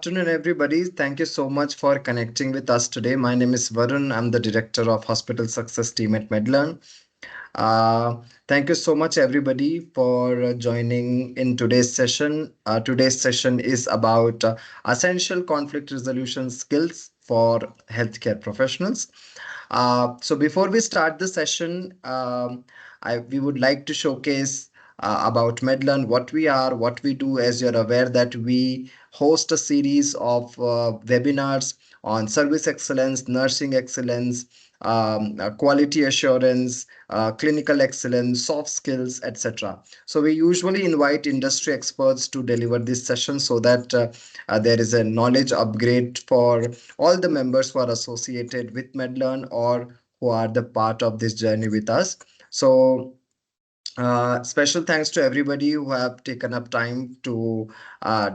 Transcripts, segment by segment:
Afternoon, everybody. Thank you so much for connecting with us today. My name is Varun. I'm the director of Hospital Success Team at Medlearn. Uh, Thank you so much, everybody, for joining in today's session. Today's session is about essential conflict resolution skills for healthcare professionals. So before we start the session, we would like to showcase about Medlearn, what we are, what we do. As you're aware that we host a series of webinars on service excellence, nursing excellence, quality assurance, clinical excellence, soft skills, etc. So we usually invite industry experts to deliver this session so that there is a knowledge upgrade for all the members who are associated with Medlearn or who are the part of this journey with us. So special thanks to everybody who have taken up time to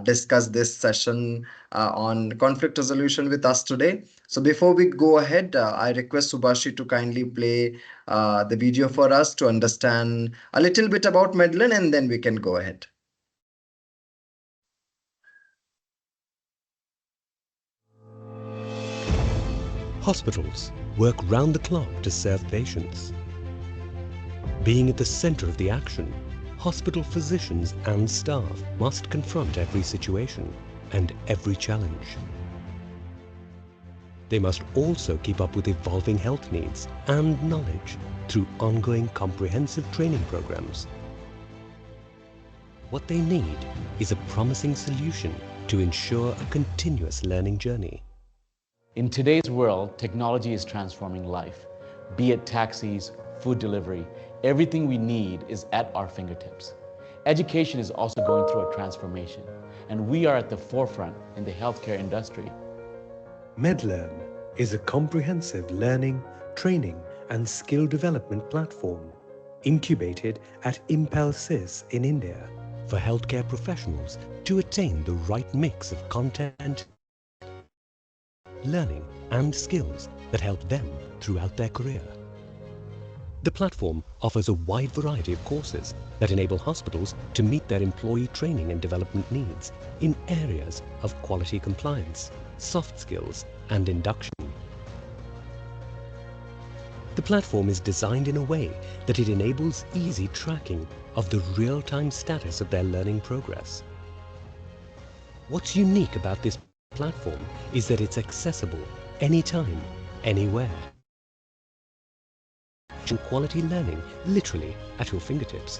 discuss this session on conflict resolution with us today. So before we go ahead, I request Subhashi to kindly play the video for us to understand a little bit about Medlin, and then we can go ahead. Hospitals work round the clock to serve patients. Being at the center of the action, hospital physicians and staff must confront every situation and every challenge. They must also keep up with evolving health needs and knowledge through ongoing comprehensive training programs. What they need is a promising solution to ensure a continuous learning journey. In today's world, technology is transforming life. Be it taxis, food delivery, everything we need is at our fingertips. Education is also going through a transformation, and we are at the forefront in the healthcare industry. Medlearn is a comprehensive learning, training and skill development platform incubated at Impel-SIS in India for healthcare professionals to attain the right mix of content, learning and skills that help them throughout their career. The platform offers a wide variety of courses that enable hospitals to meet their employee training and development needs in areas of quality compliance, soft skills and induction. The platform is designed in a way that it enables easy tracking of the real-time status of their learning progress. What's unique about this platform is that it's accessible anytime, anywhere. Quality learning literally at your fingertips.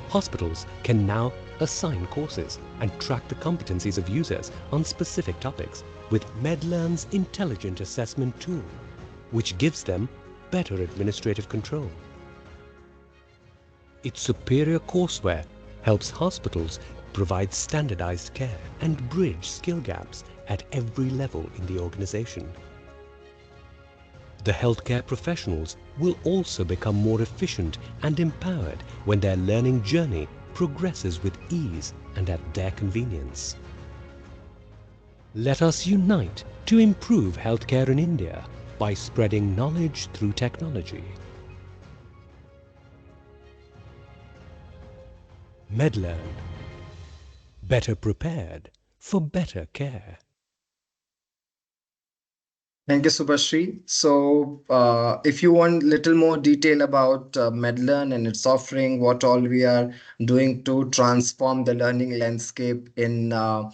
Hospitals can now assign courses and track the competencies of users on specific topics with Medlearn's intelligent assessment tool, which gives them better administrative control. Its superior courseware helps hospitals provide standardized care and bridge skill gaps at every level in the organization. The healthcare professionals will also become more efficient and empowered when their learning journey progresses with ease and at their convenience. Let us unite to improve healthcare in India by spreading knowledge through technology. Medlearn. Better prepared for better care. Thank you, Subhashri. So, if you want little more detail about Medlearn and its offering, what all we are doing to transform the learning landscape in the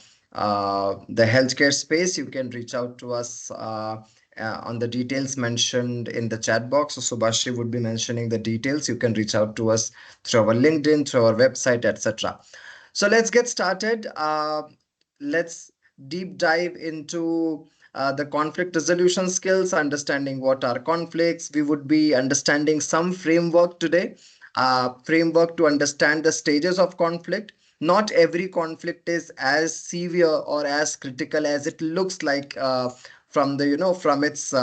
healthcare space, you can reach out to us on the details mentioned in the chat box. So, Subhashri would be mentioning the details. You can reach out to us through our LinkedIn, through our website, etc. So, let's get started. Let's deep dive into the conflict resolution skills, understanding what are conflicts. We would be understanding some framework today, framework to understand the stages of conflict. Not every conflict is as severe or as critical as it looks like from the, from its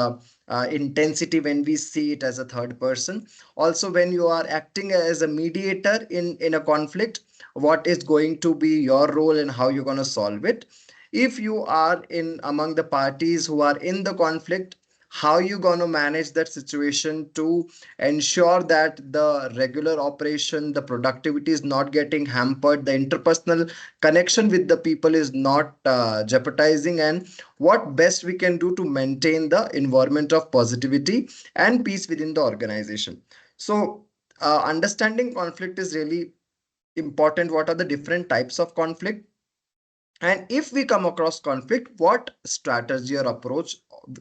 intensity when we see it as a third person. Also, when you are acting as a mediator in a conflict, what is going to be your role and how you're going to solve it. If you are in among the parties who are in the conflict, how you going to manage that situation to ensure that the regular operation, the productivity is not getting hampered, the interpersonal connection with the people is not jeopardizing, and what best we can do to maintain the environment of positivity and peace within the organization. So understanding conflict is really important. What are the different types of conflict, and if we come across conflict, what strategy or approach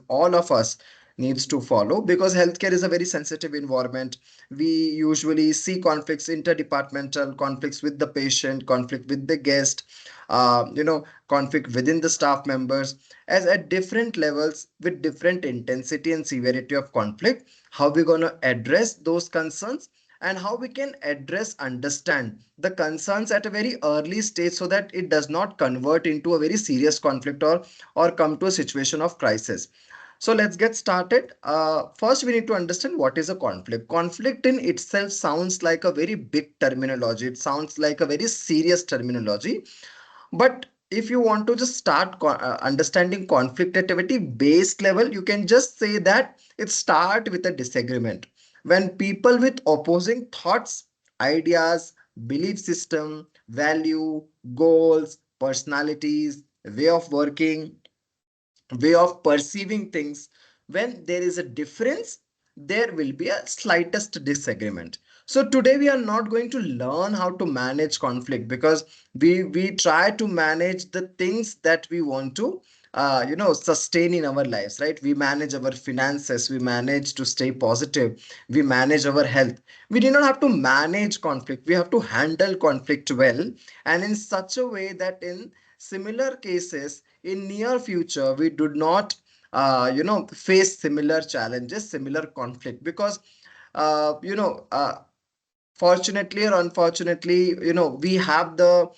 all of us needs to follow, because healthcare is a very sensitive environment. We usually see conflicts, interdepartmental conflicts with the patient, conflict with the guest, conflict within the staff members, as at different levels with different intensity and severity of conflict. How we going to address those concerns, and how we can address, understand the concerns at a very early stage, so that it does not convert into a very serious conflict, or come to a situation of crisis. So let's get started. First, we need to understand what is a conflict. Conflict in itself sounds like a very big terminology. It sounds like a very serious terminology. But if you want to just start understanding conflict at a very base level, you can just say that it start with a disagreement. When people with opposing thoughts, ideas, belief system, value, goals, personalities, way of working, way of perceiving things, when there is a difference, there will be a slightest disagreement. So today we are not going to learn how to manage conflict, because we try to manage the things that we want to sustain in our lives, right? We manage our finances, we manage to stay positive, we manage our health. We do not have to manage conflict, we have to handle conflict well, and in such a way that in similar cases in near future we do not face similar challenges, similar conflict. Because uh, you know uh, fortunately or unfortunately, we have the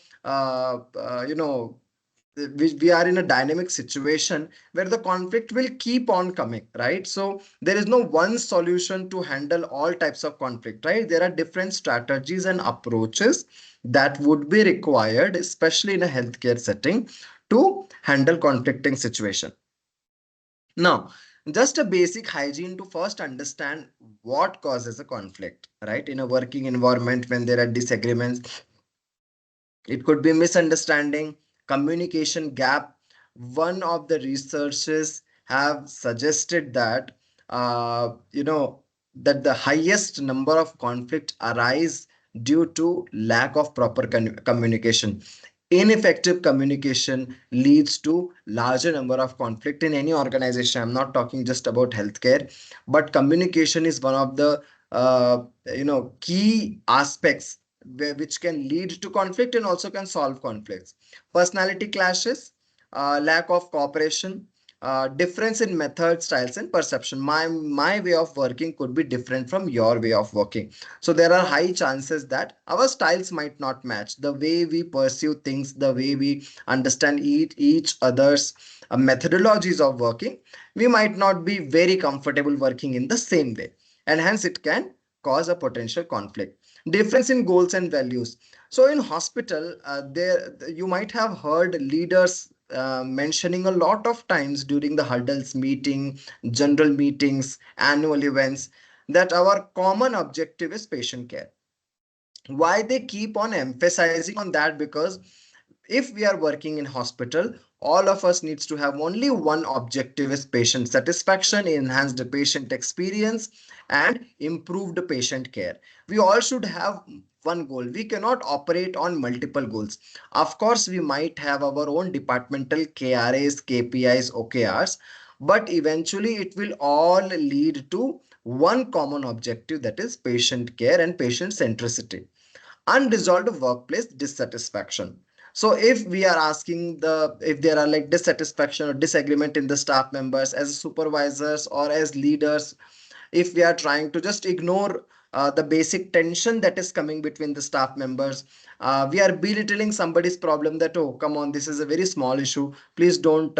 we are in a dynamic situation where the conflict will keep on coming, right? So there is no one solution to handle all types of conflict, right? There are different strategies and approaches that would be required, especially in a healthcare setting, to handle conflicting situation. Now, just a basic hygiene to first understand what causes a conflict, right? In a working environment, when there are disagreements, it could be misunderstanding, communication gap. One of the researchers have suggested that that the highest number of conflict arise due to lack of proper communication. Ineffective communication leads to larger number of conflict in any organization. I'm not talking just about healthcare, but communication is one of the key aspects which can lead to conflict and also can solve conflicts. Personality clashes, lack of cooperation, difference in method, styles, and perception. My way of working could be different from your way of working. So there are high chances that our styles might not match. The way we pursue things, the way we understand each other's methodologies of working, we might not be very comfortable working in the same way. And hence it can cause a potential conflict. Difference in goals and values. So in hospital, there you might have heard leaders mentioning a lot of times during the huddles meeting, general meetings, annual events, that our common objective is patient care. Why they keep on emphasizing on that? Because if we are working in hospital, all of us needs to have only one objective, is patient satisfaction, enhanced patient experience, and improved patient care. We all should have one goal. We cannot operate on multiple goals. Of course we might have our own departmental KRAs, KPIs, OKRs, but eventually it will all lead to one common objective, that is patient care and patient centricity. Unresolved workplace dissatisfaction. So if we are asking if there are like dissatisfaction or disagreement in the staff members, as supervisors or as leaders, if we are trying to just ignore the basic tension that is coming between the staff members, we are belittling somebody's problem, that, oh, come on, this is a very small issue, please don't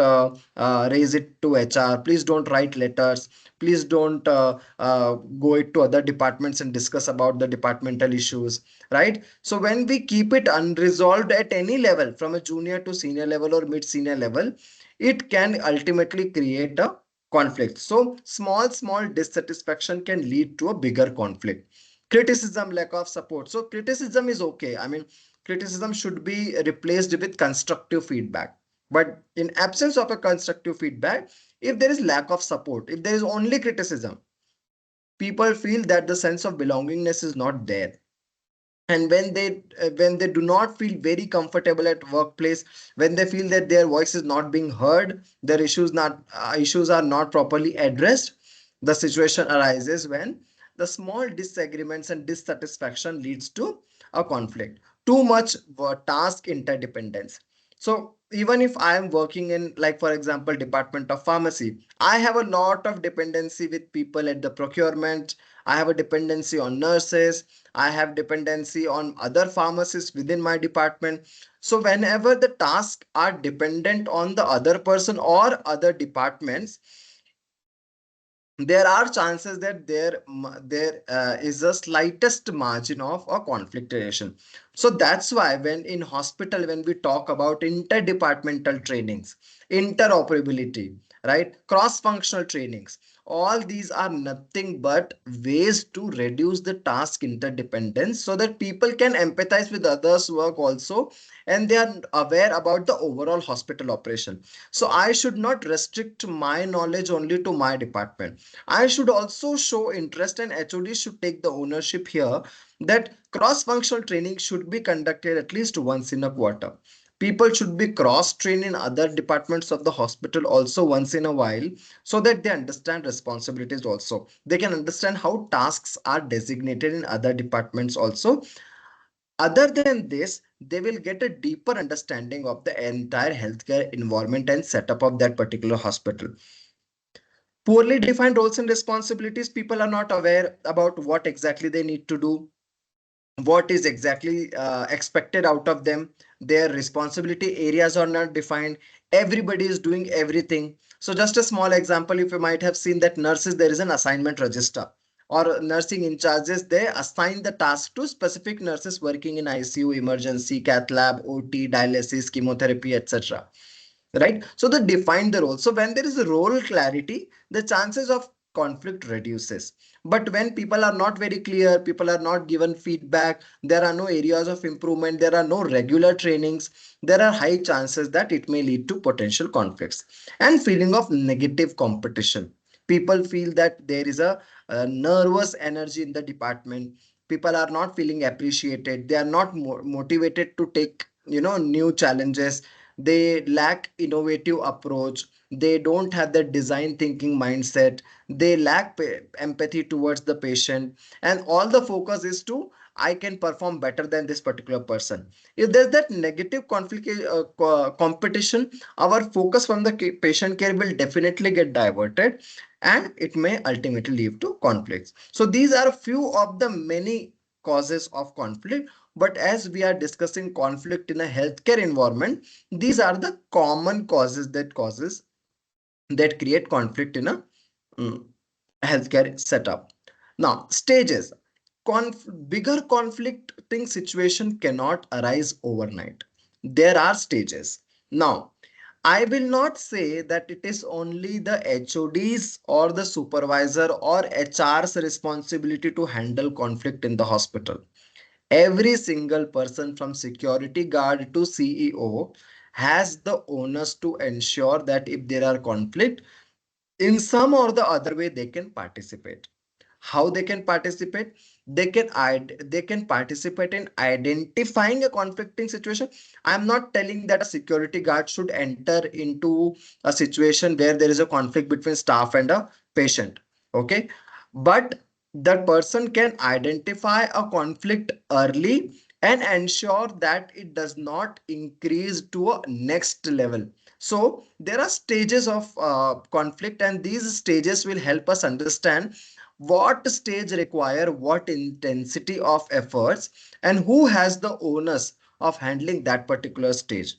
raise it to HR, please don't write letters, please don't go it to other departments and discuss about the departmental issues, right? So when we keep it unresolved at any level, from a junior to senior level or mid senior level, it can ultimately create a conflict. So small dissatisfaction can lead to a bigger conflict. Criticism, lack of support. So criticism is okay. I mean, criticism should be replaced with constructive feedback. But in absence of a constructive feedback, if there is lack of support, if there is only criticism, people feel that the sense of belongingness is not there. And when they do not feel very comfortable at workplace, when they feel that their voice is not being heard, their issues are not properly addressed, the situation arises when the small disagreements and dissatisfaction leads to a conflict. Too much task interdependence. So even if I am working in, like for example, department of pharmacy, I have a lot of dependency with people at the procurement. I have a dependency on nurses. I have dependency on other pharmacists within my department. So whenever the tasks are dependent on the other person or other departments, there are chances that there is a slightest margin of a conflictuation. So that's why when in hospital, when we talk about interdepartmental trainings, interoperability, right, cross functional trainings, all these are nothing but ways to reduce the task interdependence so that people can empathize with others work also, and they are aware about the overall hospital operation. So I should not restrict my knowledge only to my department. I should also show interest, and HOD should take the ownership here, that cross-functional training should be conducted at least once in a quarter. People should be cross-trained in other departments of the hospital also once in a while, so that they understand responsibilities also. They can understand how tasks are designated in other departments also. Other than this, they will get a deeper understanding of the entire healthcare environment and setup of that particular hospital. Poorly defined roles and responsibilities, people are not aware about what exactly they need to do, what is exactly expected out of them. Their responsibility areas are not defined. Everybody is doing everything. So just a small example, if you might have seen that nurses, there is an assignment register, or nursing in charges, they assign the task to specific nurses working in ICU, emergency, cath lab, OT, dialysis, chemotherapy, etc. Right? So they define the role. So when there is a role clarity, the chances of conflict reduces. But when people are not very clear, people are not given feedback, there are no areas of improvement, there are no regular trainings, there are high chances that it may lead to potential conflicts and feeling of negative competition. People feel that there is a nervous energy in the department. People are not feeling appreciated, they are not motivated to take new challenges. They lack innovative approach, they don't have the design thinking mindset, they lack empathy towards the patient, and all the focus is to, I can perform better than this particular person. If there's that negative conflict, competition, our focus from the patient care will definitely get diverted, and it may ultimately lead to conflicts. So these are a few of the many causes of conflict. But as we are discussing conflict in a healthcare environment, these are the common causes that create conflict in a mm, healthcare setup. Now, stages. Bigger conflicting situation cannot arise overnight. There are stages. Now, I will not say that it is only the HOD's or the supervisor or HR's responsibility to handle conflict in the hospital. Every single person from security guard to CEO has the onus to ensure that if there are conflict, in some or the other way, they can participate. How they can participate? They can participate in identifying a conflicting situation. I'm not telling that a security guard should enter into a situation where there is a conflict between staff and a patient. Okay, but that person can identify a conflict early and ensure that it does not increase to a next level. So there are stages of conflict, and these stages will help us understand what stage require what intensity of efforts, and who has the onus of handling that particular stage.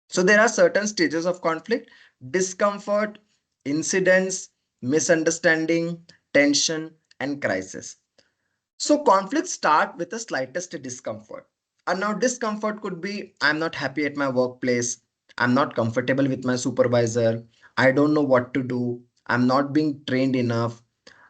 So there are certain stages of conflict: discomfort, incidents, misunderstanding, tension, and crisis. So conflicts start with the slightest discomfort. And now discomfort could be, I'm not happy at my workplace, I'm not comfortable with my supervisor, I don't know what to do, I'm not being trained enough.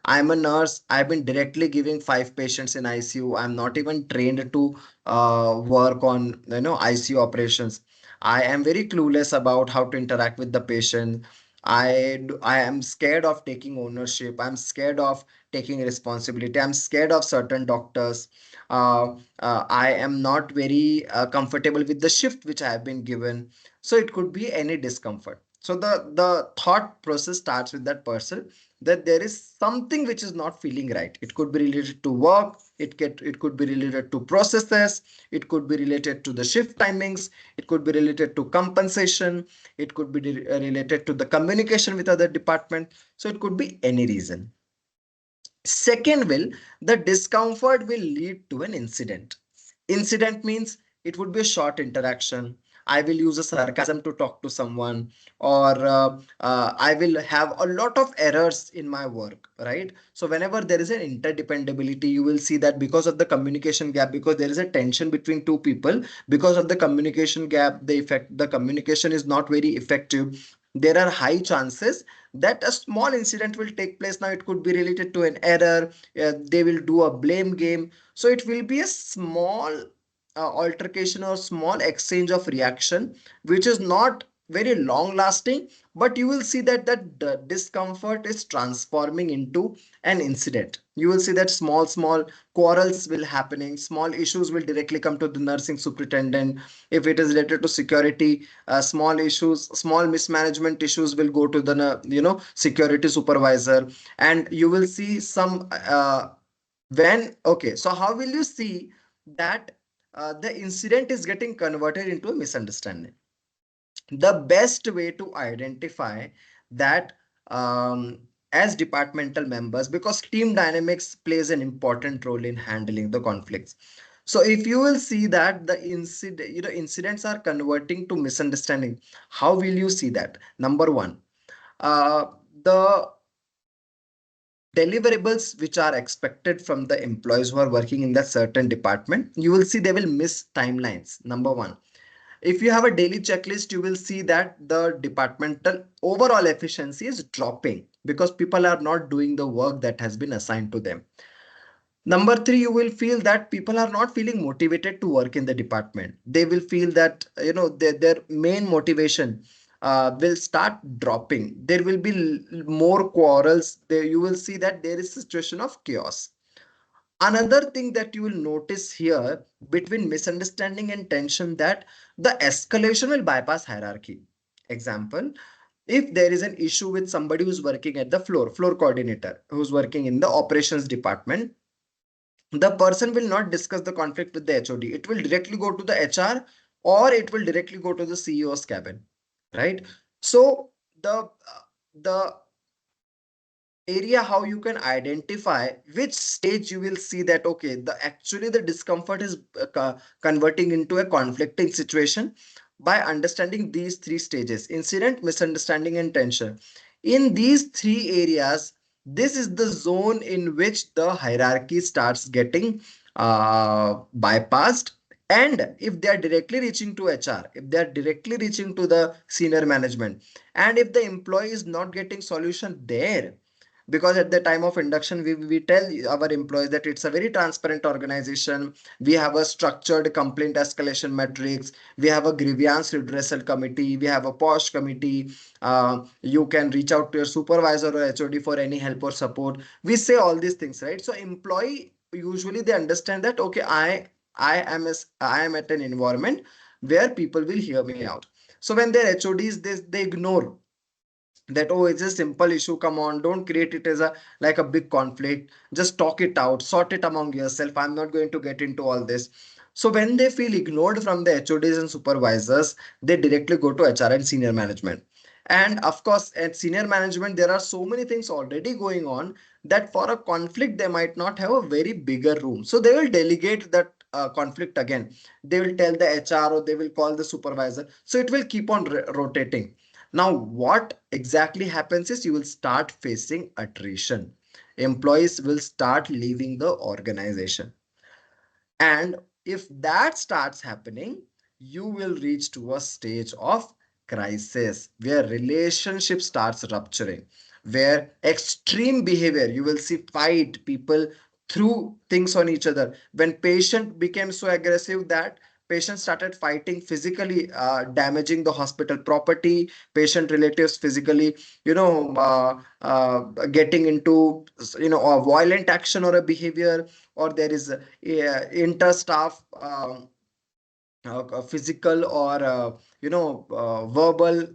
I'm a nurse. I've been directly giving 5 patients in ICU. I'm not even trained to work on ICU operations. I am very clueless about how to interact with the patient. I am scared of taking ownership. I'm scared of taking responsibility. I'm scared of certain doctors. I am not very comfortable with the shift which I have been given. So it could be any discomfort. So the thought process starts with that person, that there is something which is not feeling right. It could be related to work, it could be related to processes, it could be related to the shift timings, it could be related to compensation, it could be related to the communication with other department. So it could be any reason. Second the discomfort will lead to an incident. Incident means it would be a short interaction. I will use a sarcasm to talk to someone, or I will have a lot of errors in my work, right? So whenever there is an interdependability, you will see that because of the communication gap, because there is a tension between two people, because of the communication gap, the communication is not very effective. There are high chances that a small incident will take place. Now it could be related to an error. They will do a blame game. So it will be a small altercation or small exchange of reaction, which is not very long lasting, but you will see that discomfort is transforming into an incident. You will see that small quarrels will happening, small issues will directly come to the nursing superintendent. If it is related to security, small issues, small mismanagement issues will go to the security supervisor. And you will see some when okay, so how will you see that the incident is getting converted into a misunderstanding? The best way to identify that, as departmental members, because team dynamics plays an important role in handling the conflicts. So if you will see that the incidents are converting to misunderstanding, how will you see that? Number one, uh, the deliverables which are expected from the employees who are working in that certain department, you will see they will miss timelines. Number one, if you have a daily checklist, you will see that the departmental overall efficiency is dropping because people are not doing the work that has been assigned to them. Number three, you will feel that people are not feeling motivated to work in the department. They will feel that their main motivation will start dropping. There will be more quarrels. There you will see that there is a situation of chaos. Another thing that you will notice here between misunderstanding and tension, that the escalation will bypass hierarchy. Example, if there is an issue with somebody who's working at the floor coordinator, who's working in the operations department, the person will not discuss the conflict with the HOD. It will directly go to the HR, or it will directly go to the CEO's cabin, right? So the area how you can identify which stage, you will see that okay, the actually the discomfort is converting into a conflicting situation, by understanding these three stages: incident, misunderstanding, and tension. In these three areas, this is the zone in which the hierarchy starts getting bypassed. And if they are directly reaching to HR, if they are directly reaching to the senior management, and if the employee is not getting solution there, because at the time of induction, we tell our employees that it's a very transparent organization. We have a structured complaint escalation metrics, we have a grievance redressal committee, we have a posh committee. You can reach out to your supervisor or HOD for any help or support. We say all these things, right? So employee usually they understand that okay, I am at an environment where people will hear me out. So when their HODs, they ignore that, oh, it's a simple issue, come on, don't create it as a like a big conflict, just talk it out, sort it among yourself, I'm not going to get into all this. So when they feel ignored from the HODs and supervisors, they directly go to HR and senior management. And of course, at senior management, there are so many things already going on that for a conflict they might not have a very bigger room, so they will delegate that conflict again. They will tell the HR or they will call the supervisor, so it will keep on rotating. Now, what exactly happens is you will start facing attrition. Employees will start leaving the organization. And if that starts happening, you will reach to a stage of crisis, where relationship starts rupturing, where extreme behavior, you will see fight, people threw things on each other. When patient became so aggressive that patients started fighting physically, damaging the hospital property, patient relatives physically, getting into, a violent action or a behavior, or there is inter-staff physical or verbal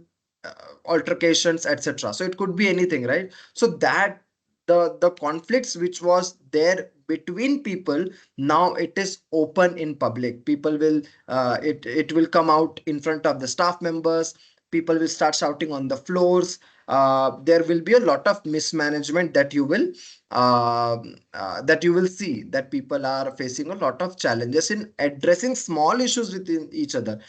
uh, altercations, etc. So it could be anything, right? So that the conflicts which was there between people, now it is open in public. People will it will come out in front of the staff members. People will start shouting on the floors. There will be a lot of mismanagement uh, that you will see, that people are facing a lot of challenges in addressing small issues within each other.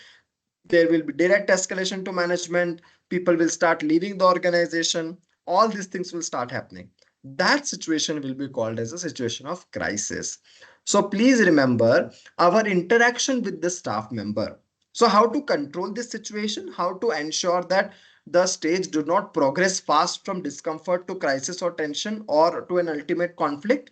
There will be direct escalation to management. People will start leaving the organization. All these things will start happening. That situation will be called as a situation of crisis. So please remember our interaction with the staff member. So how to control this situation, how to ensure that the stage do not progress fast from discomfort to crisis or tension or to an ultimate conflict.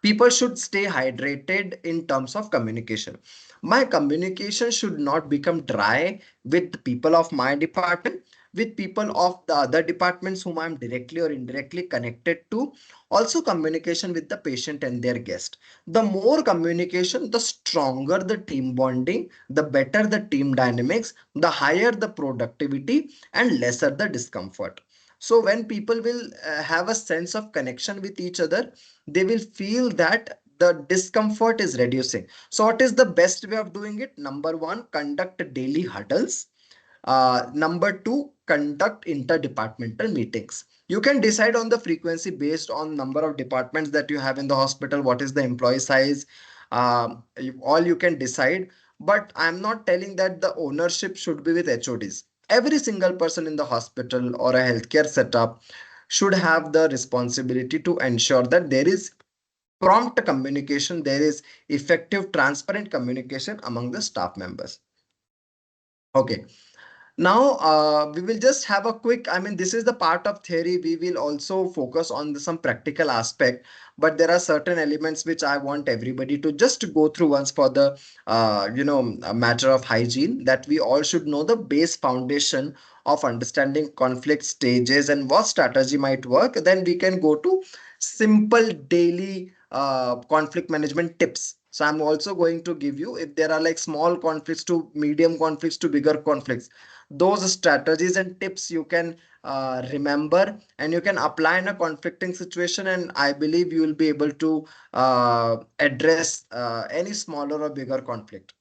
People should stay hydrated in terms of communication. My communication should not become dry with people of my department, with people of the other departments whom I'm directly or indirectly connected to. Also, communication with the patient and their guest. The more communication, the stronger the team bonding, the better the team dynamics, the higher the productivity, and lesser the discomfort. So when people will have a sense of connection with each other, they will feel that the discomfort is reducing. So what is the best way of doing it? Number one, conduct daily huddles. Number two, conduct interdepartmental meetings. You can decide on the frequency based on number of departments that you have in the hospital. What is the employee size? All you can decide. But I'm not telling that the ownership should be with HODs. Every single person in the hospital or a healthcare setup should have the responsibility to ensure that there is prompt communication, there is effective, transparent communication among the staff members. Okay. Now, we will just have a quick, I mean, this is the part of theory. We will also focus on some practical aspect, but there are certain elements which I want everybody to just go through once for the, a matter of hygiene, that we all should know the base foundation of understanding conflict stages and what strategy might work. Then we can go to simple daily conflict management tips. So I'm also going to give you, if there are like small conflicts to medium conflicts to bigger conflicts, those strategies and tips you can remember and you can apply in a conflicting situation, and I believe you will be able to address any smaller or bigger conflict.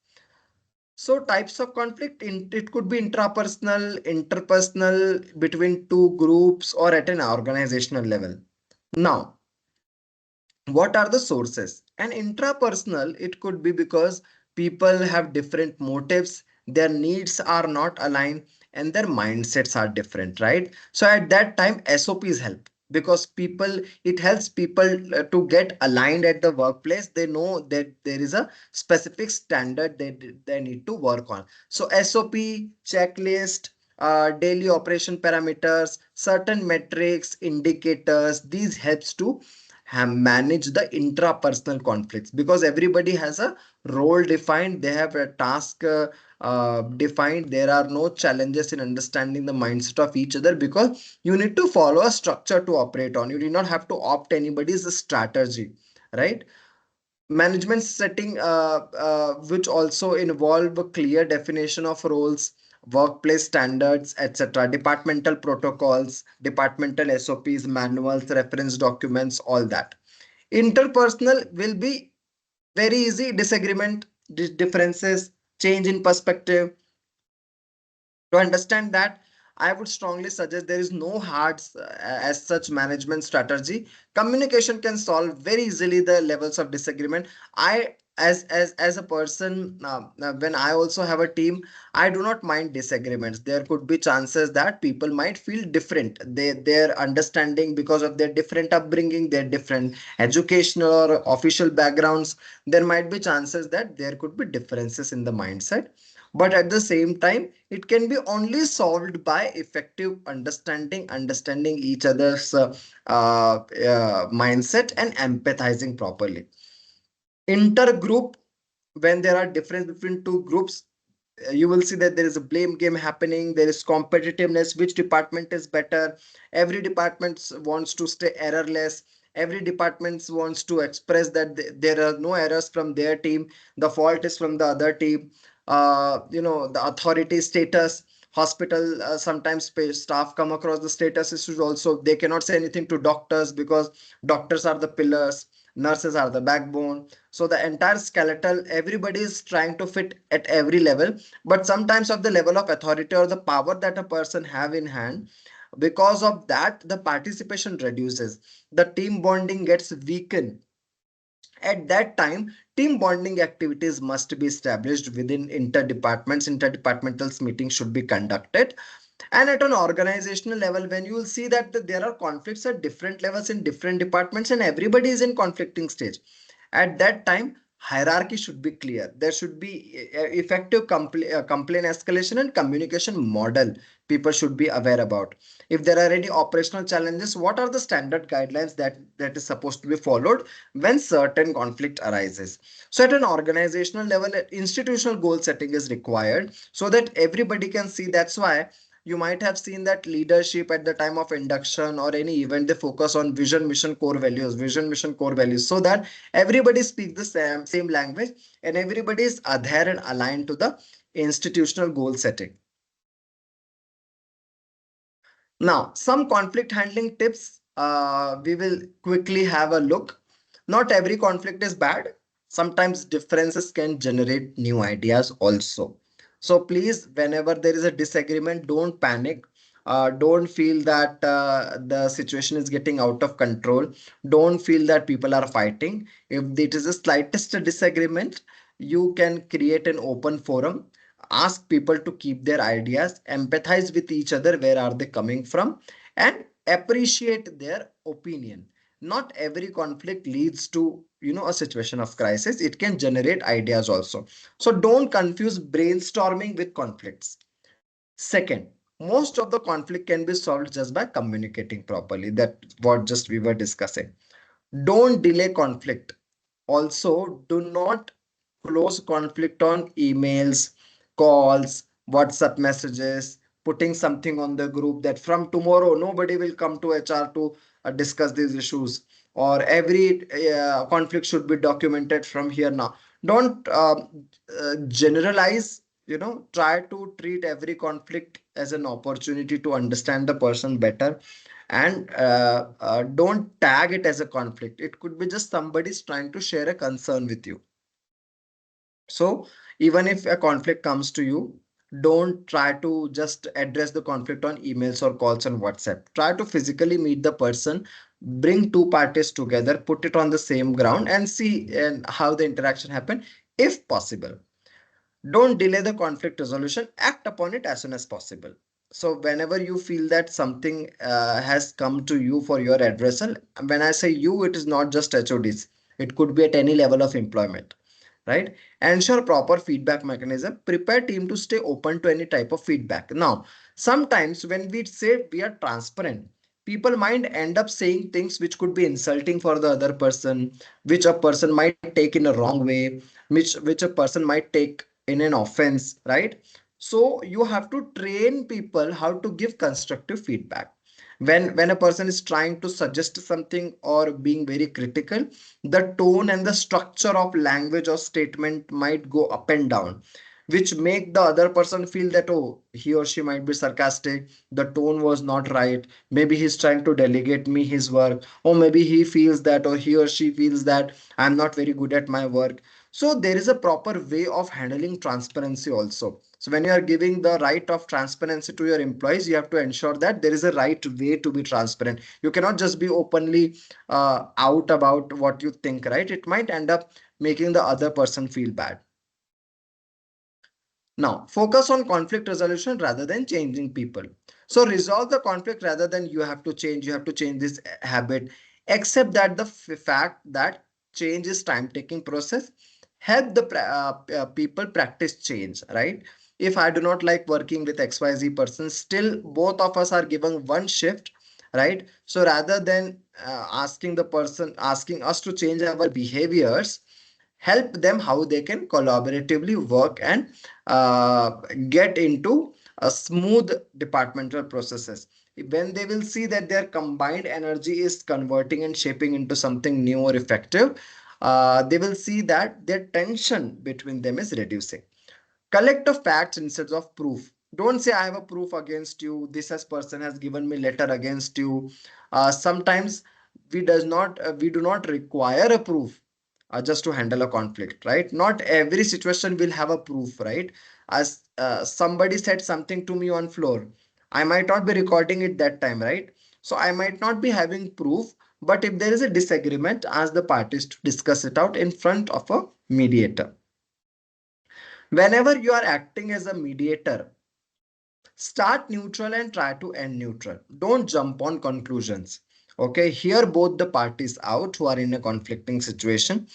So types of conflict, it could be intrapersonal, interpersonal, between two groups, or at an organizational level. Now, what are the sources? And intrapersonal, it could be because people have different motives, their needs are not aligned, and their mindsets are different, right? So at that time, SOPs help, because people, it helps people to get aligned at the workplace. They know that there is a specific standard they need to work on. So SOP, checklist, daily operation parameters, certain metrics, indicators, these helps to have managed the intrapersonal conflicts, because everybody has a role defined, they have a task defined. There are no challenges in understanding the mindset of each other, because you need to follow a structure to operate on. You do not have to opt anybody's strategy, right? Management setting, which also involve a clear definition of roles, workplace standards, etc., departmental protocols, departmental SOPs, manuals, reference documents, all that. Interpersonal will be very easy: disagreement, differences, change in perspective. To understand that, I would strongly suggest there is no hard as such management strategy. Communication can solve very easily the levels of disagreement. I, as a person, when I also have a team, I do not mind disagreements. There could be chances that people might feel different. Their understanding, because of their different upbringing, their different educational or official backgrounds, there might be chances that there could be differences in the mindset. but at the same time it can be only solved by effective understanding each other's mindset and empathizing properly. Intergroup, when there are difference between two groups, you will see that there is a blame game happening, there is competitiveness, which department is better. Every department wants to stay errorless, every department wants to express that there are no errors from their team, the fault is from the other team. The authority status, hospital sometimes staff come across the status issues also. They cannot say anything to doctors because doctors are the pillars, nurses are the backbone. So the entire skeletal, everybody is trying to fit at every level, but sometimes of the level of authority or the power that a person have in hand, because of that the participation reduces, the team bonding gets weakened. At that time, team bonding activities must be established within interdepartments. Interdepartmental meetings should be conducted. And at an organizational level, when you will see that there are conflicts at different levels in different departments and everybody is in conflicting stage, at that time hierarchy should be clear. There should be effective complaint escalation and communication model people should be aware about. If there are any operational challenges, what are the standard guidelines that is supposed to be followed when certain conflict arises. So at an organizational level, institutional goal setting is required so that everybody can see. That's why you might have seen that leadership at the time of induction or any event, they focus on vision, mission, core values, vision, mission, core values, so that everybody speaks the same language and everybody is adhere and aligned to the institutional goal setting. Now, some conflict handling tips we will quickly have a look. Not every conflict is bad. Sometimes differences can generate new ideas also. So please, whenever there is a disagreement, don't panic. Don't feel that the situation is getting out of control. Don't feel that people are fighting. If it is the slightest disagreement, you can create an open forum, ask people to keep their ideas, empathize with each other, where are they coming from, and appreciate their opinion. Not every conflict leads to a situation of crisis. It can generate ideas also. So don't confuse brainstorming with conflicts. Second, most of the conflict can be solved just by communicating properly. That what just we were discussing. Don't delay conflict. Also, do not close conflict on emails, calls, WhatsApp messages, putting something on the group that from tomorrow nobody will come to HR to discuss these issues, or every conflict should be documented from here now. Don't generalize. Try to treat every conflict as an opportunity to understand the person better, and don't tag it as a conflict. It could be just somebody's trying to share a concern with you. So even if a conflict comes to you, don't try to just address the conflict on emails or calls on WhatsApp. Try to physically meet the person, bring two parties together, put it on the same ground and see and how the interaction happen if possible. Don't delay the conflict resolution, act upon it as soon as possible. So whenever you feel that something has come to you for your addressal, when I say you, it is not just HODs, it could be at any level of employment, right? Ensure proper feedback mechanism, prepare team to stay open to any type of feedback. Now, sometimes when we say we are transparent, people might end up saying things which could be insulting for the other person, which a person might take in a wrong way, which a person might take in an offense, right? So you have to train people how to give constructive feedback. When a person is trying to suggest something or being very critical, the tone and the structure of language or statement might go up and down, which make the other person feel that, oh, he or she might be sarcastic, the tone was not right, maybe he's trying to delegate me his work, or maybe he feels that, or he or she feels that I'm not very good at my work. So there is a proper way of handling transparency also. So when you are giving the right of transparency to your employees, you have to ensure that there is a right way to be transparent. You cannot just be openly out about what you think, right? It might end up making the other person feel bad. Now, focus on conflict resolution rather than changing people. So resolve the conflict rather than you have to change this habit. Accept that the fact that change is time taking process. Help the people practice change, right? if I do not like working with XYZ person, still both of us are given one shift, right? So rather than asking us to change our behaviors, help them how they can collaboratively work and uh, get into a smooth departmental processes. When they will see that their combined energy is converting and shaping into something new or effective, they will see that their tension between them is reducing. Collect the facts instead of proof. Don't say I have a proof against you, this as person has given me letter against you. Sometimes we do not require a proof just to handle a conflict, right? Not every situation will have a proof, right? As somebody said something to me on floor, I might not be recording it that time, right? So I might not be having proof, but if there is a disagreement, ask the parties to discuss it out in front of a mediator. Whenever you are acting as a mediator, start neutral and try to end neutral. Don't jump on conclusions. Okay, hear both the parties out who are in a conflicting situation,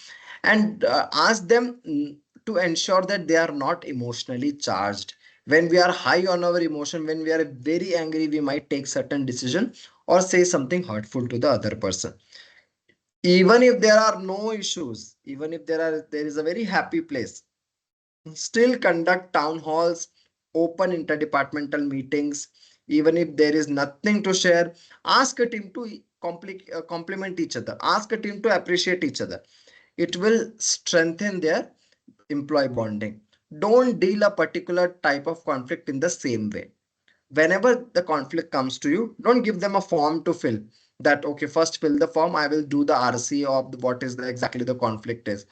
and ask them to ensure that they are not emotionally charged. When we are high on our emotion, when we are very angry, we might take certain decision or say something hurtful to the other person. Even if there are no issues, even if there is a very happy place, still conduct town halls, open interdepartmental meetings. Even if there is nothing to share, ask a team to complement each other, ask a team to appreciate each other. It will strengthen their employee bonding. Don't deal a particular type of conflict in the same way. Whenever the conflict comes to you, don't give them a form to fill, that okay, first fill the form, I will do the RC of what is exactly the conflict is.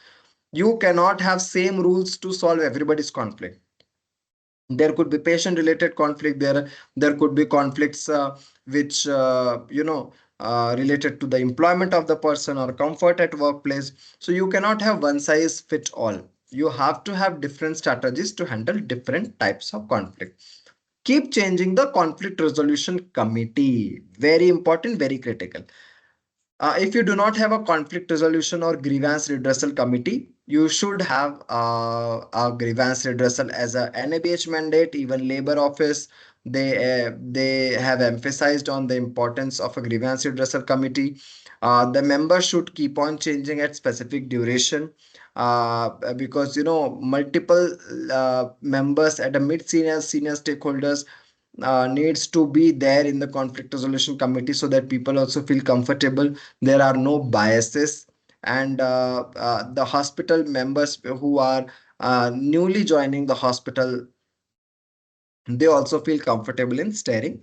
You cannot have same rules to solve everybody's conflict. There could be patient related conflict, there could be conflicts which related to the employment of the person or comfort at workplace. So you cannot have one size fit all. You have to have different strategies to handle different types of conflict. Keep changing the conflict resolution committee, very important, very critical. If you do not have a conflict resolution or grievance redressal committee, you should have a grievance redressal as a NABH mandate. Even Labor Office, they have emphasized on the importance of a grievance redressal committee. The members should keep on changing at specific duration, because multiple members at a mid senior stakeholders needs to be there in the conflict resolution committee, so that people also feel comfortable, there are no biases, and the hospital members who are newly joining the hospital, they also feel comfortable in sharing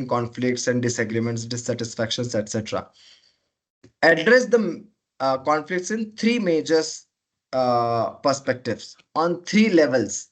conflicts and disagreements, dissatisfactions, etc. Address the conflicts in three major perspectives on three levels.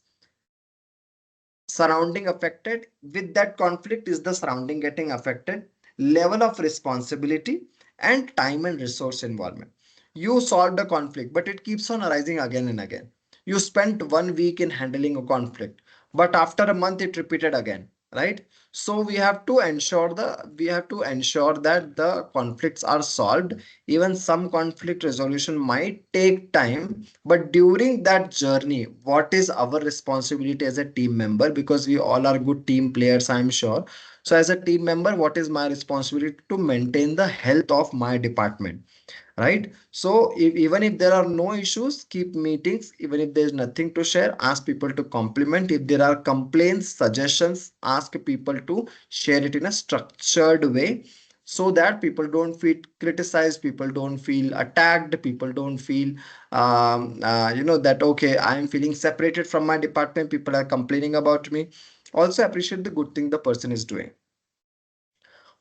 Surrounding affected, with that conflict is the surrounding getting affected, level of responsibility, and time and resource involvement. You solved the conflict, but it keeps on arising again and again. You spent 1 week in handling a conflict, but after a month it repeated again, right? So we have to ensure that the conflicts are solved. Even some conflict resolution might take time, but during that journey, what is our responsibility as a team member? Because we all are good team players, I'm sure. So as a team member, what is my responsibility? To maintain the health of my department, right? So even if there are no issues, keep meetings. Even if there's nothing to share, ask people to compliment. If there are complaints, suggestions, ask people to share it in a structured way, so that people don't feel criticized, people don't feel attacked, people don't feel that okay, I am feeling separated from my department, people are complaining about me. Also appreciate the good thing the person is doing.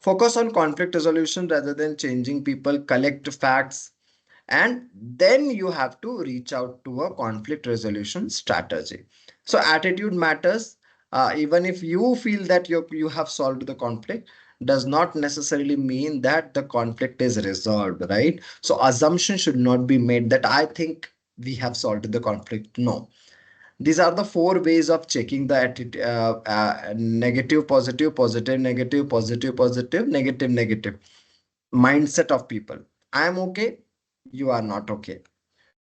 Focus on conflict resolution rather than changing people. Collect facts, and then you have to reach out to a conflict resolution strategy. So attitude matters. Even if you feel that you have solved the conflict, does not necessarily mean that the conflict is resolved, right? So assumption should not be made that I think we have solved the conflict. No, these are the four ways of checking the attitude: negative, positive, positive, negative, positive, positive, negative, negative mindset of people. I am okay, you are not okay.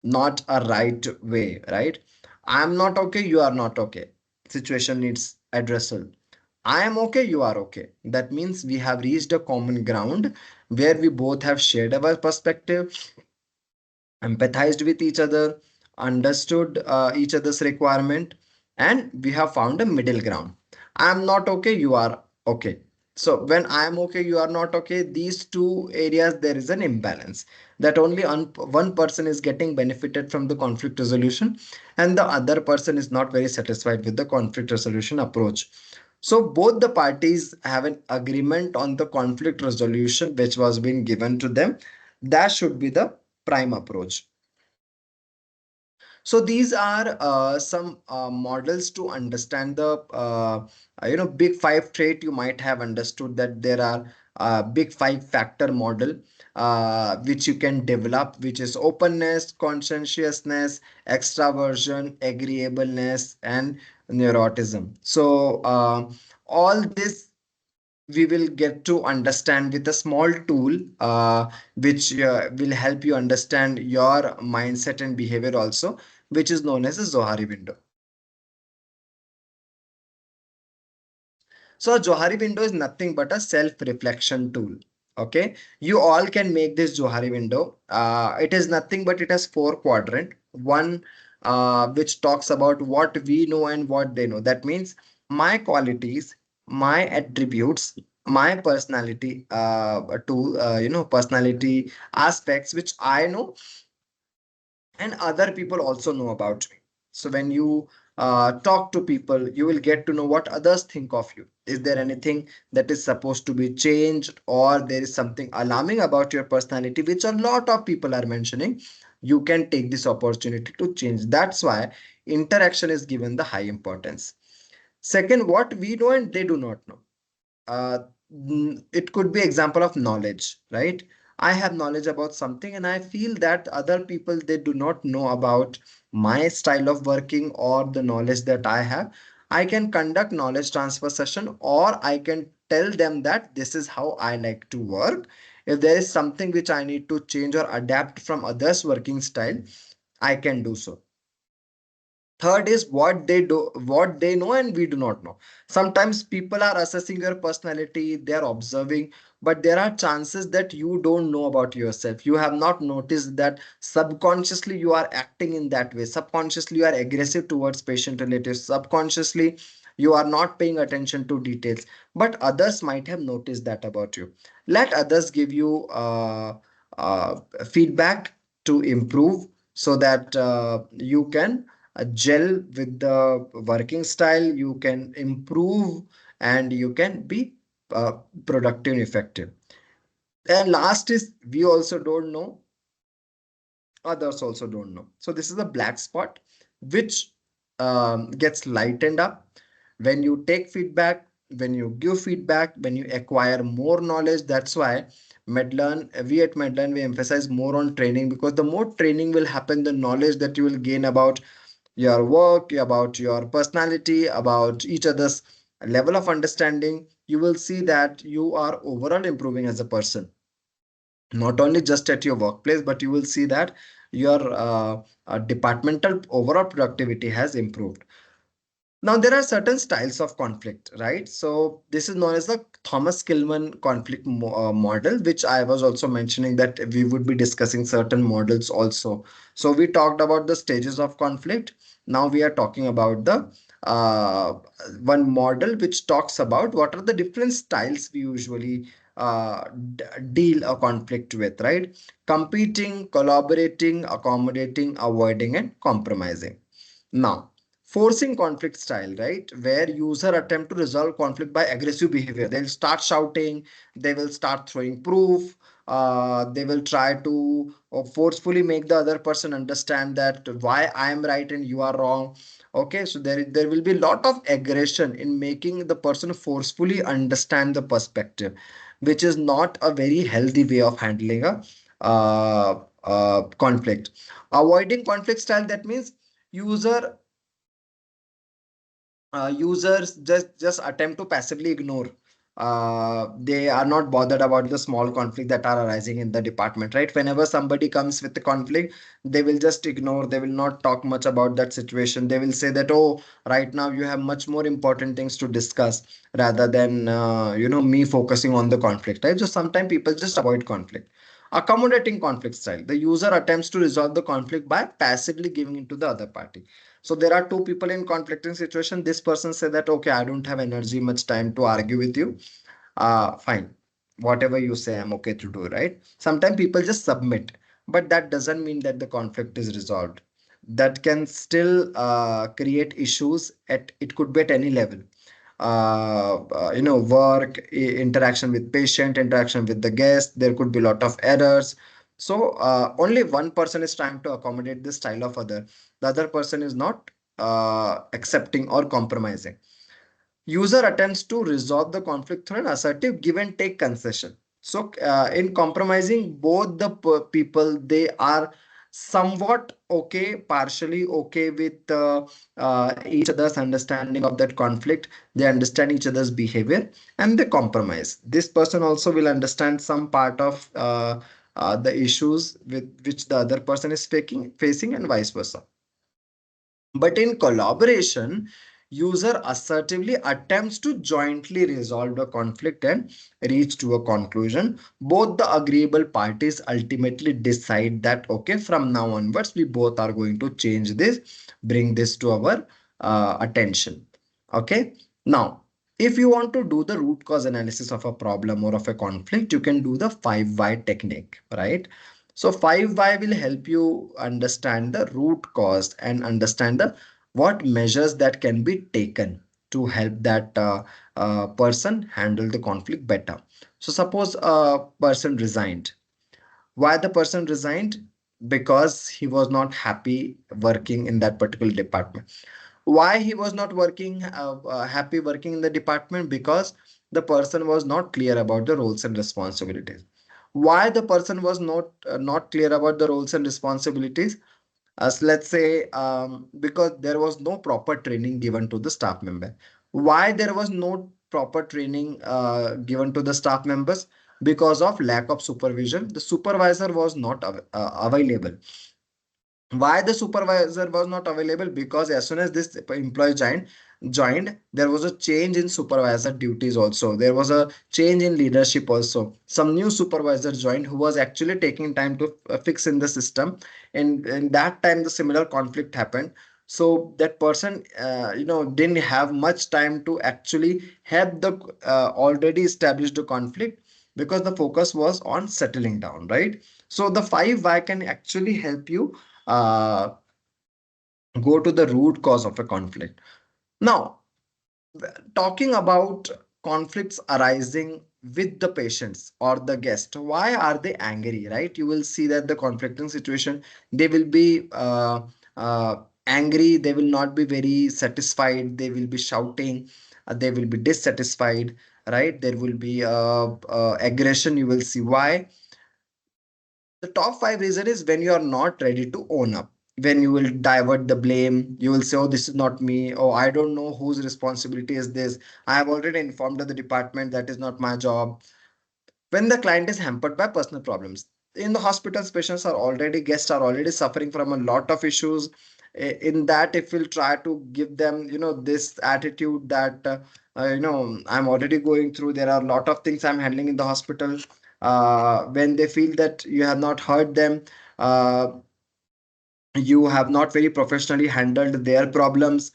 Not a right way, right? I'm not okay, you are not okay. Situation needs addressal. I am okay, you are okay. That means we have reached a common ground where we both have shared our perspective, empathized with each other, understood each other's requirement, and we have found a middle ground. I am not okay, you are okay. So when I am okay, you are not okay, these two areas there is an imbalance, that only one person is getting benefited from the conflict resolution and the other person is not very satisfied with the conflict resolution approach. So both the parties have an agreement on the conflict resolution which was being given to them. That should be the prime approach. So these are some models to understand the big five trait. You might have understood that there are big five factor model which you can develop, which is openness, conscientiousness, extraversion, agreeableness, and neuroticism. So all this we will get to understand with a small tool which will help you understand your mindset and behavior also, which is known as a Zohari window. So a Johari window is nothing but a self-reflection tool. Okay, you all can make this Johari window. It is nothing but it has four quadrant. One which talks about what we know and what they know. That means my qualities, my attributes, my personality personality aspects which I know and other people also know about me. So when you talk to people, you will get to know what others think of you. Is there anything that is supposed to be changed, or there is something alarming about your personality, which a lot of people are mentioning? You can take this opportunity to change. That's why interaction is given the high importance. Second, what we know and they do not know. uh, it could be example of knowledge, right? I have knowledge about something and I feel that other people they do not know about my style of working or the knowledge that I have. I can conduct knowledge transfer session, or I can tell them that this is how I like to work. If there is something which I need to change or adapt from others working style, I can do so. Third is what they do, what they know and we do not know. Sometimes people are assessing your personality, they are observing, but there are chances that you don't know about yourself. You have not noticed that subconsciously you are acting in that way. Subconsciously you are aggressive towards patient relatives. Subconsciously you are not paying attention to details, but others might have noticed that about you. Let others give you uh, feedback to improve, so that you can gel with the working style, you can improve, and you can be uh, productive and effective. And last is we also don't know, others also don't know. So this is a black spot which gets lightened up when you take feedback, when you give feedback, when you acquire more knowledge. That's why we at Medlearn, we emphasize more on training, because the more training will happen, the knowledge that you will gain about your work, about your personality, about each other's level of understanding, you will see that you are overall improving as a person. Not only just at your workplace, but you will see that your departmental overall productivity has improved. Now, there are certain styles of conflict, right? So this is known as the Thomas Kilmann conflict model, which I was also mentioning that we would be discussing certain models also. So we talked about the stages of conflict. Now we are talking about the uh, one model which talks about what are the different styles we usually deal a conflict with, right? Competing, collaborating, accommodating, avoiding, and compromising. Now, forcing conflict style, right? Where user attempt to resolve conflict by aggressive behavior. They'll start shouting, they will start throwing proof, they will try to forcefully make the other person understand that why I am right and you are wrong. Okay, so there will be a lot of aggression in making the person forcefully understand the perspective, which is not a very healthy way of handling a conflict. Avoiding conflict style, that means user users just attempt to passively ignore. they are not bothered about the small conflict that are arising in the department, right? Whenever somebody comes with the conflict, they will just ignore, they will not talk much about that situation. They will say that, oh, right now you have much more important things to discuss rather than me focusing on the conflict, right? So sometimes people just avoid conflict. Accommodating conflict style: the user attempts to resolve the conflict by passively giving in to the other party. So there are two people in conflicting situation. This person said that, okay, I don't have energy, much time to argue with you. Fine, whatever you say, I'm okay to do, right? Sometimes people just submit, but that doesn't mean that the conflict is resolved. That can still create issues at, it could be at any level. Work, interaction with patient, interaction with the guest, there could be a lot of errors. So only one person is trying to accommodate the style of other. The other person is not accepting or compromising. User attempts to resolve the conflict through an assertive give and take concession. So in compromising, both the people, they are somewhat okay, partially okay with each other's understanding of that conflict. They understand each other's behavior and they compromise. This person also will understand some part of the issues with which the other person is facing and vice versa. But in collaboration, user assertively attempts to jointly resolve the conflict and reach to a conclusion. Both the agreeable parties ultimately decide that, okay, from now onwards, we both are going to change this, bring this to our attention. Okay. Now, if you want to do the root cause analysis of a problem or of a conflict, you can do the 5 why technique, right? So 5 why will help you understand the root cause and understand the what measures that can be taken to help that person handle the conflict better. So suppose a person resigned. Why the person resigned? Because he was not happy working in that particular department. Why he was not working happy working in the department? Because the person was not clear about the roles and responsibilities. Why the person was not clear about the roles and responsibilities? As let's say, because there was no proper training given to the staff member. Why there was no proper training given to the staff members? Because of lack of supervision, the supervisor was not available. Why the supervisor was not available? Because as soon as this employee joined, there was a change in supervisor duties also. There was a change in leadership also. Some new supervisor joined who was actually taking time to fix in the system. And that time the similar conflict happened. So that person didn't have much time to actually help the already established conflict, because the focus was on settling down, right? So the 5 why can actually help you uh, go to the root cause of a conflict. Now, talking about conflicts arising with the patients or the guest, why are they angry, right? You will see that the conflicting situation, they will be angry, they will not be very satisfied, they will be shouting, they will be dissatisfied, right? There will be aggression. You will see why. The top 5 reason is when you are not ready to own up. When you will divert the blame, you will say, oh, this is not me. Oh, I don't know whose responsibility is this. I have already informed the department, that is not my job. When the client is hampered by personal problems. In the hospitals, guests are already suffering from a lot of issues. In that, if we'll try to give them, this attitude that, I'm already going through, there are a lot of things I'm handling in the hospital. When they feel that you have not heard them, uh, you have not very professionally handled their problems,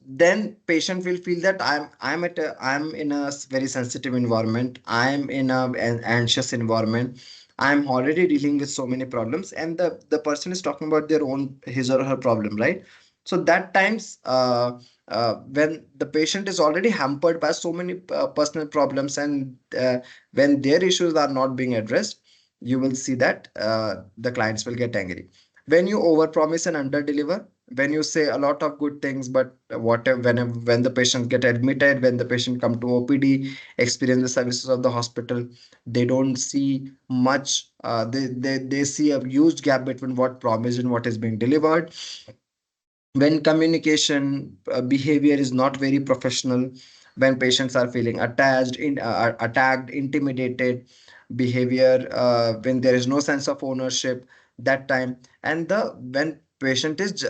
then patient will feel that I'm in a very sensitive environment, I'm in an anxious environment, I'm already dealing with so many problems, and the person is talking about their own, his or her problem, right? So that times, when the patient is already hampered by so many personal problems, and when their issues are not being addressed, you will see that the clients will get angry. When you overpromise and underdeliver, when you say a lot of good things, but whatever, when the patient get admitted, when the patient come to OPD, experience the services of the hospital, they don't see much. They see a huge gap between what promised and what is being delivered. When communication behavior is not very professional, when patients are feeling attacked, intimidated, behavior when there is no sense of ownership, that time. And the when patient is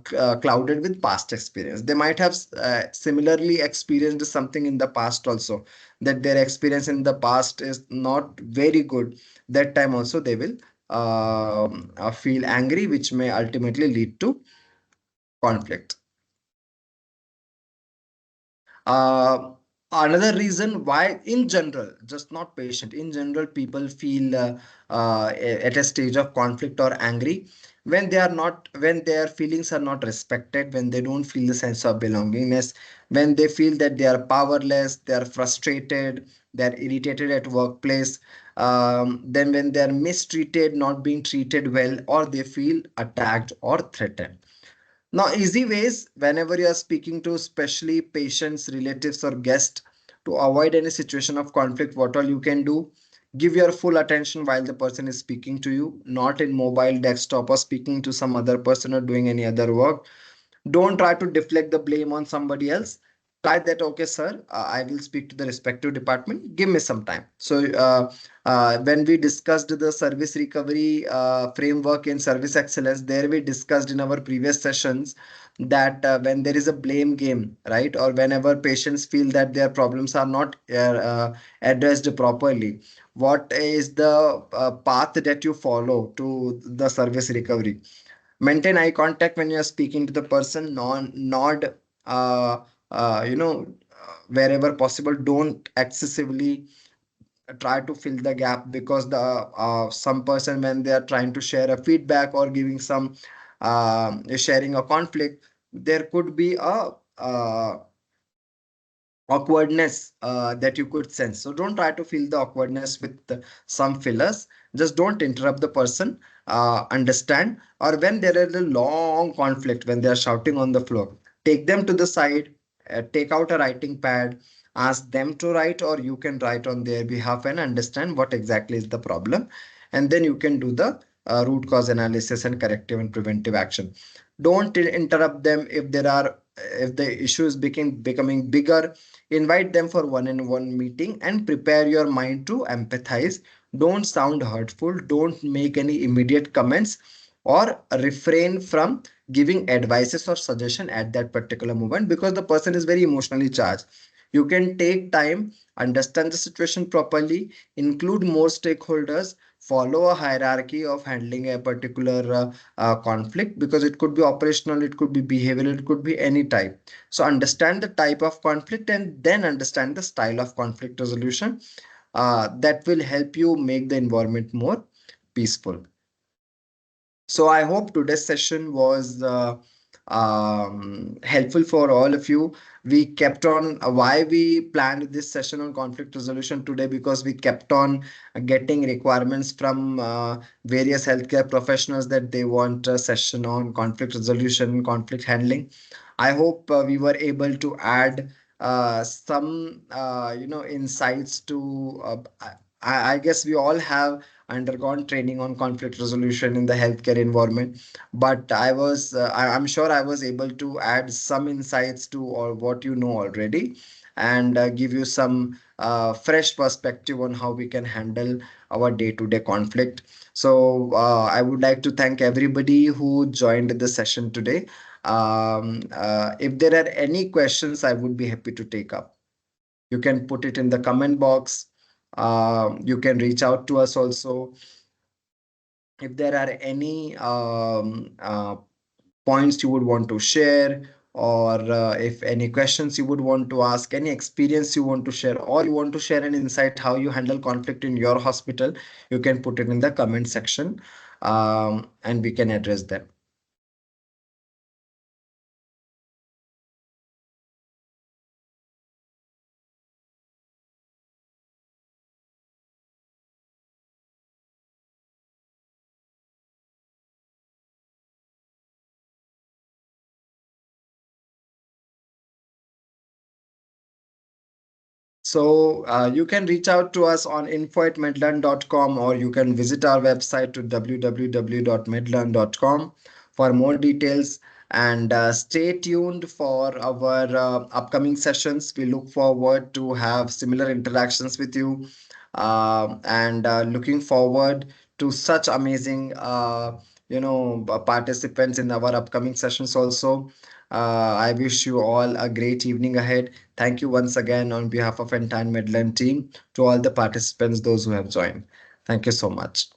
clouded with past experience, they might have similarly experienced something in the past also, that their experience in the past is not very good. That time also they will feel angry, which may ultimately lead to conflict. Uh, Another reason why, in general, just not patient, in general, people feel at a stage of conflict or angry when they are not, when their feelings are not respected, when they don't feel the sense of belongingness, when they feel that they are powerless, they are frustrated, they are irritated at workplace, then when they are mistreated, not being treated well, or they feel attacked or threatened. Now, easy ways whenever you are speaking to especially patients, relatives, or guests to avoid any situation of conflict, what all you can do: give your full attention while the person is speaking to you, not in mobile, desktop, or speaking to some other person or doing any other work. Don't try to deflect the blame on somebody else. Try that, okay, sir, I will speak to the respective department. Give me some time. So, when we discussed the service recovery framework in service excellence, there we discussed in our previous sessions that when there is a blame game, right, or whenever patients feel that their problems are not addressed properly, what is the path that you follow to the service recovery? Maintain eye contact when you are speaking to the person. Nod, uh, wherever possible. Don't excessively try to fill the gap, because the some person, when they are trying to share a feedback or giving some sharing a conflict, there could be a awkwardness that you could sense. So don't try to fill the awkwardness with some fillers. Just don't interrupt the person. Understand. Or when there is a long conflict, when they are shouting on the floor, take them to the side, take out a writing pad, ask them to write, or you can write on their behalf and understand what exactly is the problem. And then you can do the root cause analysis and corrective and preventive action. Don't interrupt them if there are, if the issue is becoming bigger. Invite them for one-on-one meeting and prepare your mind to empathize. Don't sound hurtful. Don't make any immediate comments, or refrain from giving advices or suggestion at that particular moment, because the person is very emotionally charged. You can take time, understand the situation properly, include more stakeholders, follow a hierarchy of handling a particular conflict, because it could be operational, it could be behavioral, it could be any type. So understand the type of conflict and then understand the style of conflict resolution. That will help you make the environment more peaceful. So I hope today's session was helpful for all of you. We kept on why we planned this session on conflict resolution today, because we kept on getting requirements from various healthcare professionals that they want a session on conflict resolution, conflict handling. I hope we were able to add some insights to. I guess we all have undergone training on conflict resolution in the healthcare environment, but I'm sure I was able to add some insights to all what you know already, and give you some fresh perspective on how we can handle our day-to-day conflict. So I would like to thank everybody who joined the session today. If there are any questions, I would be happy to take up. You can put it in the comment box. You can reach out to us also. If there are any points you would want to share, or if any questions you would want to ask, any experience you want to share, or you want to share an insight how you handle conflict in your hospital, you can put it in the comment section, and we can address them. So you can reach out to us on info@medlearn.com, or you can visit our website to www.medlearn.com for more details. And stay tuned for our upcoming sessions. We look forward to have similar interactions with you, and looking forward to such amazing participants in our upcoming sessions also. I wish you all a great evening ahead. Thank you once again on behalf of entire Medland team to all the participants, those who have joined. Thank you so much.